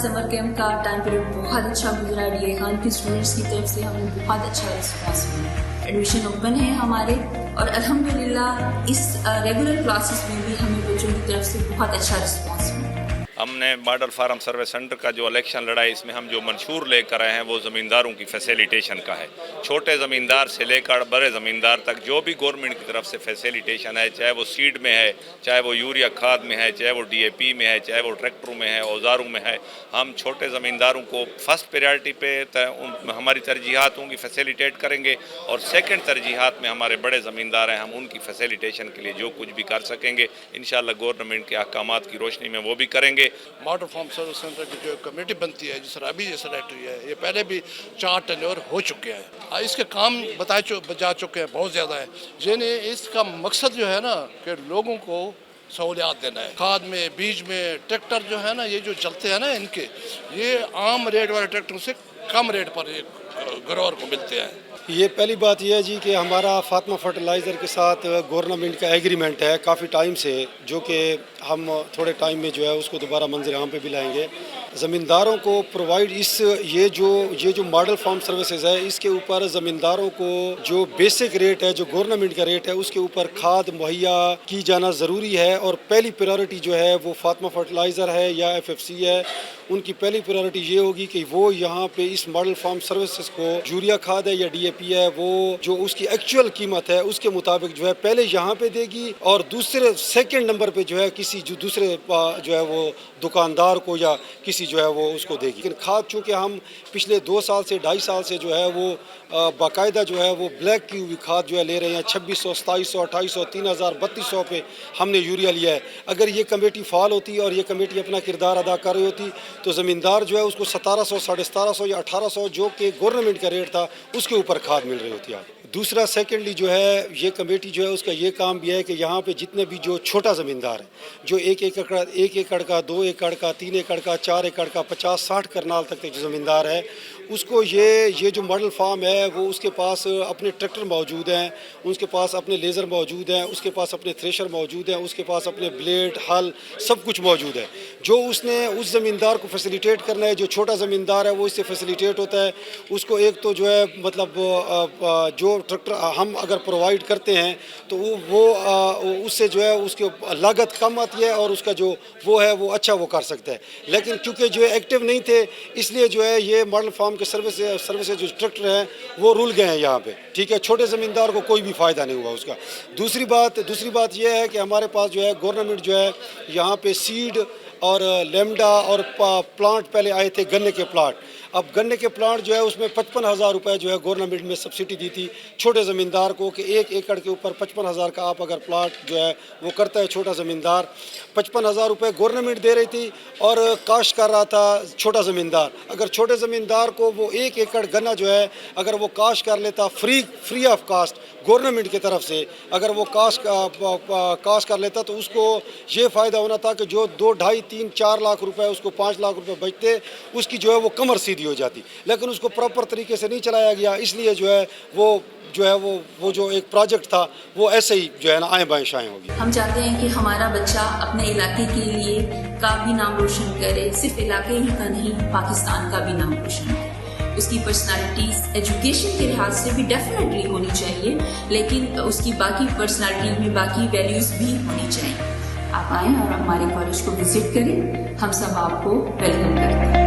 Summer camp का time period बहुत अच्छा गुजरा। DI खान के स्टूडेंट्स की तरफ से हमें बहुत अच्छा रिस्पॉन्स मिला। एडमिशन ओपन है हमारे और अल्हम्दुलिल्लाह इस रेगुलर क्लासेस में भी हमें बच्चों की तरफ से बहुत अच्छा रिस्पॉन्स मिला। हमने मॉडल फार्म सर्विस सेंटर का जो इलेक्शन लड़ा है, इसमें हम जो मंशूर लेकर आए हैं वो ज़मींदारों की फैसिलिटेशन का है। छोटे ज़मींदार से लेकर बड़े ज़मींदार तक जो भी गवर्नमेंट की तरफ से फैसिलिटेशन है, चाहे वो सीड में है, चाहे वो यूरिया खाद में है, चाहे वो DAP में है, चाहे वो ट्रैक्टरों में है, औजारों में है, हम छोटे ज़मींदारों को फर्स्ट प्रायोरिटी पे हमारी तरजीहात होंगी फैसिलिटेट करेंगे और सेकंड तरजीहात में हमारे बड़े ज़मींदार हैं, हम उनकी फैसिलिटेशन के लिए जो कुछ भी कर सकेंगे इंशाअल्लाह गवर्नमेंट के अहकामात की रोशनी में वो भी करेंगे। मॉडल फार्म सर्विस सेंटर की जो कमेटी बनती है, जिस तरह अभी ये सेक्रेटरी है, ये पहले भी 4 टेन्योर हो चुके हैं। इसके काम बजा चुके हैं, बहुत ज़्यादा है। यानी इसका मकसद जो है ना कि लोगों को सहूलियात देना है। खाद में, बीज में, ट्रैक्टर जो है ना, ये जो चलते हैं ना इनके, ये आम रेट वाले ट्रैक्टरों से कम रेट पर ग्रोअर को मिलते हैं। ये पहली बात यह है जी कि हमारा फातिमा फर्टिलाइज़र के साथ गवर्नमेंट का एग्रीमेंट है काफ़ी टाइम से, जो कि हम थोड़े टाइम में जो है उसको दोबारा मंजर आम पे भी लाएंगे। ज़मींदारों को प्रोवाइड ये जो मॉडल फार्म सर्विसेज है, इसके ऊपर ज़मींदारों को जो बेसिक रेट है, जो गवर्नमेंट का रेट है, उसके ऊपर खाद मुहैया की जाना ज़रूरी है। और पहली प्रायोरिटी जो है वो फातिमा फर्टिलाइज़र है या FFC है। उनकी पहली प्रायोरिटी ये होगी कि वो यहाँ पे इस मॉडल फार्म सर्विसेज को यूरिया खाद है या DAP है, वो जो उसकी एक्चुअल कीमत है उसके मुताबिक जो है पहले यहाँ पे देगी और सेकंड नंबर पे जो है किसी जो दूसरे जो है वो दुकानदार को या किसी जो है वो उसको देगी। लेकिन खाद चूँकि हम पिछले 2 साल से 2.5 साल से जो है वो बाकायदा जो है वो ब्लैक की हुई खाद जो है ले रहे हैं, 2600, 2700, 2800, 3000, 3200 पे हमने यूरिया लिया है। अगर ये कमेटी फाल होती और ये कमेटी अपना किरदार अदा कर रही होती तो ज़मींदार जो है उसको 1700, 1750 या 1800 जो कि गवर्नमेंट का रेट था उसके ऊपर खाद मिल रही होती है। दूसरा सेकेंडली जो है ये कमेटी जो है उसका ये काम भी है कि यहाँ पे जितने भी जो छोटा ज़मींदार है, जो 1 एकड़ का, 2 एकड़ का, 3 एकड़ का, 4 एकड़ का, 50-60 करनाल तक के जो ज़मींदार है, उसको ये जो मॉडल फार्म है वो उसके पास अपने ट्रैक्टर मौजूद हैं, उसके पास अपने लेज़र मौजूद हैं, उसके पास अपने थ्रेशर मौजूद हैं, उसके पास अपने ब्लेड, हल सब कुछ मौजूद है। जो उसने उस ज़मींदार को फैसिलिटेट करना है, जो छोटा ज़मींदार है वो इससे फैसिलिटेट होता है। उसको एक तो जो है मतलब जो ट्रैक्टर हम अगर प्रोवाइड करते हैं तो वो उससे जो है उसकी लागत कम आती है और उसका जो वो है वो अच्छा वो कर सकता है। लेकिन क्योंकि जो एक्टिव नहीं थे इसलिए जो है ये मॉडल फार्म के सर्विस जो ट्रैक्टर हैं वो रुल गए हैं यहाँ पे, ठीक है। छोटे ज़मींदार को कोई भी फ़ायदा नहीं हुआ उसका। दूसरी बात ये है कि हमारे पास जो है गवर्नमेंट जो है यहाँ पे सीड और लेमडा और प्लांट पहले आए थे, गन्ने के प्लांट। अब गन्ने के प्लांट जो है उसमें 55,000 रुपये जो है गवर्नमेंट में सब्सिडी दी थी छोटे ज़मींदार को कि 1 एकड़ के ऊपर 55,000 का आप अगर प्लांट जो है वो करता है छोटा ज़मींदार, 55,000 रुपये गवर्नमेंट दे रही थी और काश्त कर रहा था छोटा ज़मींदार। अगर छोटे ज़मींदार को वो 1 एकड़ गन्ना जो है अगर वो काश्त कर लेता फ्री ऑफ कास्ट गवर्नमेंट की तरफ से, अगर वो काश्त कर लेता तो उसको ये फ़ायदा होना था कि जो 2, 2.5, 3, 4 लाख रुपए उसको 5 लाख रुपए बचते, उसकी जो है वो कमर सीधी हो जाती। लेकिन उसको प्रॉपर तरीके से नहीं चलाया गया, इसलिए जो है वो जो एक प्रोजेक्ट था वो ऐसे ही जो है ना आए बाएं शाएं होगी। हम चाहते हैं कि हमारा बच्चा अपने इलाके के लिए का भी नाम रोशन करे, सिर्फ इलाके ही का नहीं पाकिस्तान का भी नाम रोशन करे। उसकी पर्सनालिटीज एजुकेशन के लिहाज से भी डेफिनेटली होनी चाहिए, लेकिन उसकी बाकी पर्सनालिटी में बाकी वैल्यूज भी होनी चाहिए। आप आएँ और हमारे कॉलेज को विजिट करें, हम सब आपको वेलकम करते हैं।